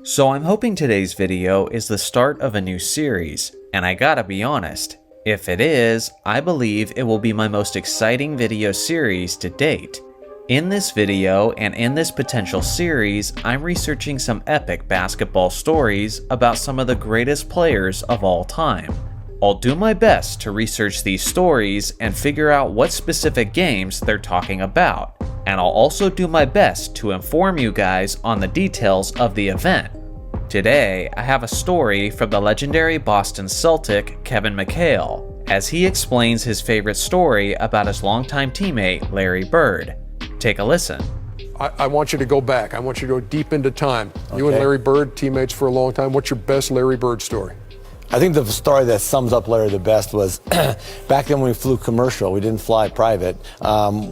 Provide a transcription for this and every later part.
So I'm hoping today's video is the start of a new series, and I gotta be honest, if it is, I believe it will be my most exciting video series to date. In this video and in this potential series, I'm researching some epic basketball stories about some of the greatest players of all time. I'll do my best to research these stories and figure out what specific games they're talking about, and I'll also do my best to inform you guys on the details of the event. Today, I have a story from the legendary Boston Celtic Kevin McHale, as he explains his favorite story about his longtime teammate Larry Bird. Take a listen. I want you to go back. I want you to go deep into time. Okay. You and Larry Bird, teammates for a long time. What's your best Larry Bird story? I think the story that sums up Larry the best was back then when we flew commercial, we didn't fly private.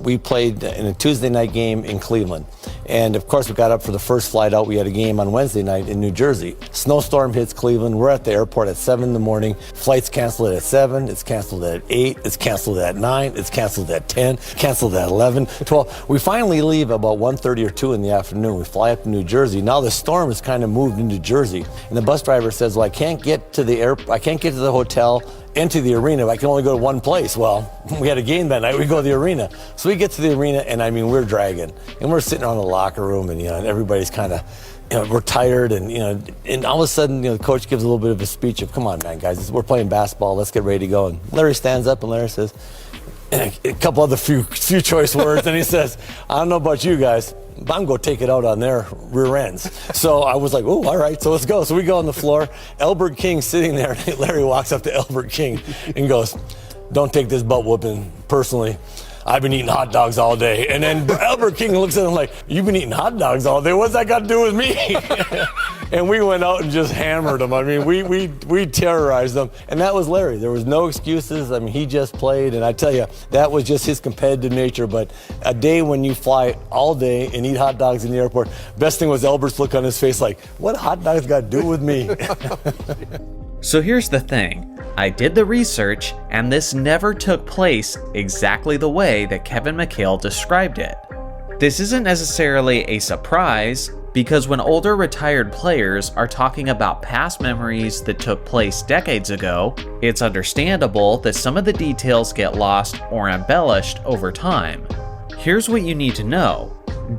We played in a Tuesday night game in Cleveland. And of course, we got up for the first flight out. We had a game on Wednesday night in New Jersey. Snowstorm hits Cleveland. We're at the airport at 7 in the morning. Flight's canceled at 7. It's canceled at 8. It's canceled at 9. It's canceled at 10. Canceled at 11, 12. We finally leave about 1:30 or 2 in the afternoon. We fly up to New Jersey. Now the storm has kind of moved into Jersey. And the bus driver says, well, I can't get to the hotel and to the arena. I can only go to one place. Well, we had a game that night. We go to the arena. So we get to the arena, and I mean, we're dragging. And we're sitting around the locker room, and, and everybody's kind of, we're tired. And, and all of a sudden, the coach gives a little bit of a speech of, come on, man, guys, we're playing basketball. Let's get ready to go. And Larry stands up, and Larry says, a couple other few choice words, and he says, I don't know about you guys, but I'm going to take it out on their rear ends. So I was like, oh, all right, so let's go. So we go on the floor. Albert King sitting there. Larry walks up to Albert King and goes, don't take this butt whooping personally. I've been eating hot dogs all day. And then Albert King looks at him like, you've been eating hot dogs all day? What's that got to do with me? And we went out and just hammered him. I mean, we terrorized them. And that was Larry. There was no excuses. I mean, he just played. And I tell you, that was just his competitive nature. But a day when you fly all day and eat hot dogs in the airport, best thing was Albert's look on his face like, what hot dogs got to do with me? So here's the thing. I did the research, and this never took place exactly the way that Kevin McHale described it. This isn't necessarily a surprise, because when older retired players are talking about past memories that took place decades ago, it's understandable that some of the details get lost or embellished over time. Here's what you need to know.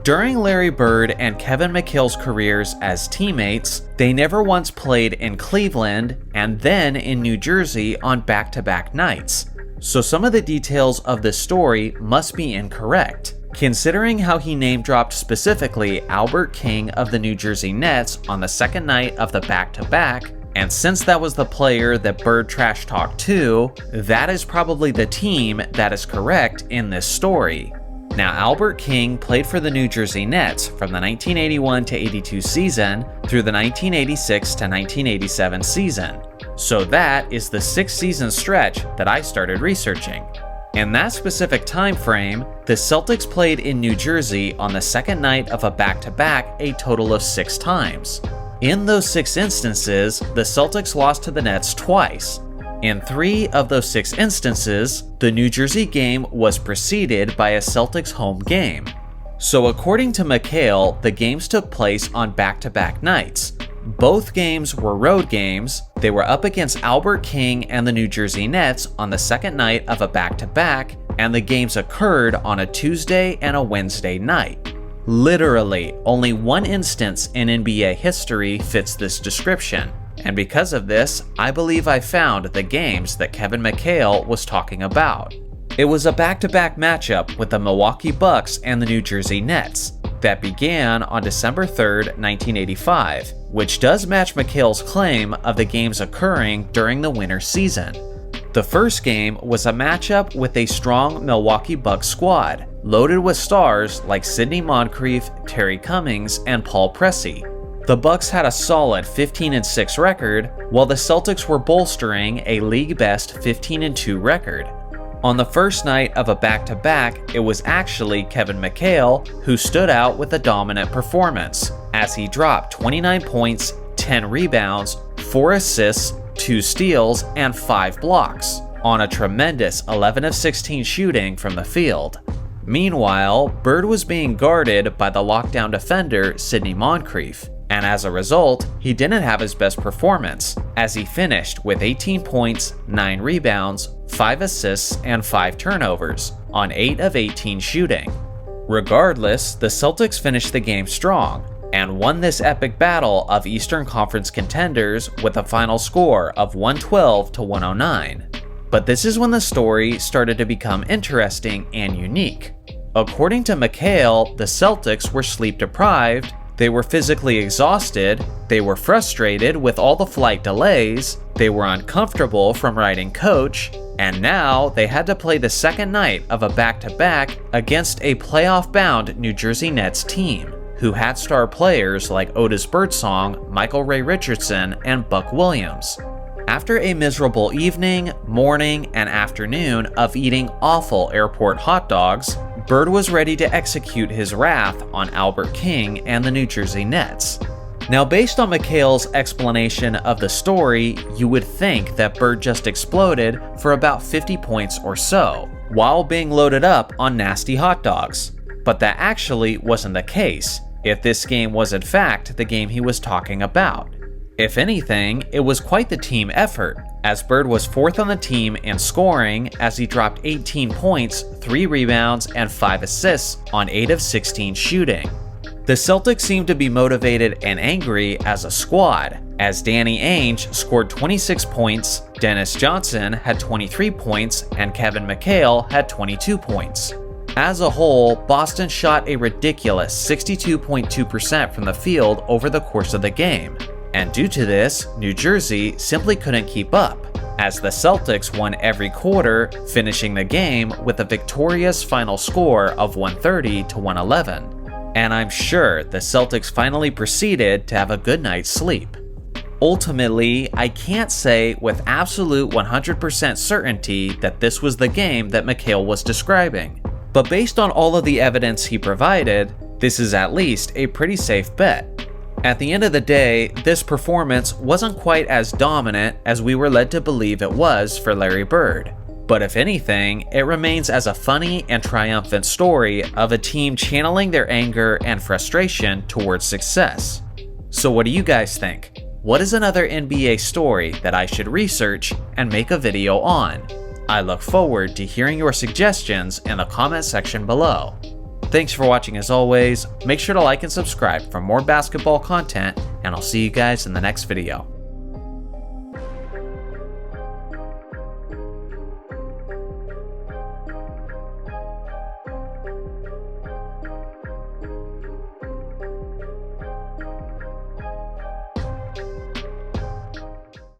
During Larry Bird and Kevin McHale's careers as teammates, they never once played in Cleveland and then in New Jersey on back-to-back nights. So some of the details of this story must be incorrect, considering how he name-dropped specifically Albert King of the New Jersey Nets on the second night of the back-to-back, and since that was the player that Bird trash talked to, that is probably the team that is correct in this story. Now, Albert King played for the New Jersey Nets from the 1981 to 82 season through the 1986 to 1987 season. So that is the 6-season stretch that I started researching. In that specific time frame, the Celtics played in New Jersey on the second night of a back-to-back a total of 6 times. In those 6 instances, the Celtics lost to the Nets twice. In 3 of those 6 instances, the New Jersey game was preceded by a Celtics home game. So according to McHale, the games took place on back-to-back nights. Both games were road games. They were up against Albert King and the New Jersey Nets on the second night of a back-to-back, and the games occurred on a Tuesday and a Wednesday night. Literally, only one instance in NBA history fits this description. And because of this, I believe I found the games that Kevin McHale was talking about. It was a back-to-back matchup with the Milwaukee Bucks and the New Jersey Nets that began on December 3rd, 1985, which does match McHale's claim of the games occurring during the winter season. The first game was a matchup with a strong Milwaukee Bucks squad, loaded with stars like Sidney Moncrief, Terry Cummings, and Paul Pressey. The Bucks had a solid 15-6 record, while the Celtics were bolstering a league-best 15-2 record. On the first night of a back-to-back, it was actually Kevin McHale who stood out with a dominant performance, as he dropped 29 points, 10 rebounds, 4 assists, 2 steals, and 5 blocks, on a tremendous 11 of 16 shooting from the field. Meanwhile, Bird was being guarded by the lockdown defender Sidney Moncrief. And as a result, he didn't have his best performance, as he finished with 18 points, 9 rebounds, 5 assists, and 5 turnovers on 8 of 18 shooting. Regardless, the Celtics finished the game strong and won this epic battle of Eastern Conference contenders with a final score of 112 to 109. But this is when the story started to become interesting and unique. According to McHale, the Celtics were sleep deprived, they were physically exhausted, they were frustrated with all the flight delays, they were uncomfortable from riding coach, and now they had to play the second night of a back-to-back against a playoff-bound New Jersey Nets team, who had star players like Otis Birdsong, Michael Ray Richardson, and Buck Williams. After a miserable evening, morning, and afternoon of eating awful airport hot dogs, Bird was ready to execute his wrath on Albert King and the New Jersey Nets. Now, based on McHale's explanation of the story, you would think that Bird just exploded for about 50 points or so, while being loaded up on nasty hot dogs. But that actually wasn't the case, if this game was in fact the game he was talking about. If anything, it was quite the team effort, as Bird was 4th on the team in scoring as he dropped 18 points, 3 rebounds, and 5 assists on 8 of 16 shooting. The Celtics seemed to be motivated and angry as a squad, as Danny Ainge scored 26 points, Dennis Johnson had 23 points, and Kevin McHale had 22 points. As a whole, Boston shot a ridiculous 62.2% from the field over the course of the game. And due to this, New Jersey simply couldn't keep up, as the Celtics won every quarter, finishing the game with a victorious final score of 130 to 111. And I'm sure the Celtics finally proceeded to have a good night's sleep. Ultimately, I can't say with absolute 100% certainty that this was the game that McHale was describing, but based on all of the evidence he provided, this is at least a pretty safe bet. At the end of the day, this performance wasn't quite as dominant as we were led to believe it was for Larry Bird. But if anything, it remains as a funny and triumphant story of a team channeling their anger and frustration towards success. So what do you guys think? What is another NBA story that I should research and make a video on? I look forward to hearing your suggestions in the comment section below. Thanks for watching as always, make sure to like and subscribe for more basketball content, and I'll see you guys in the next video.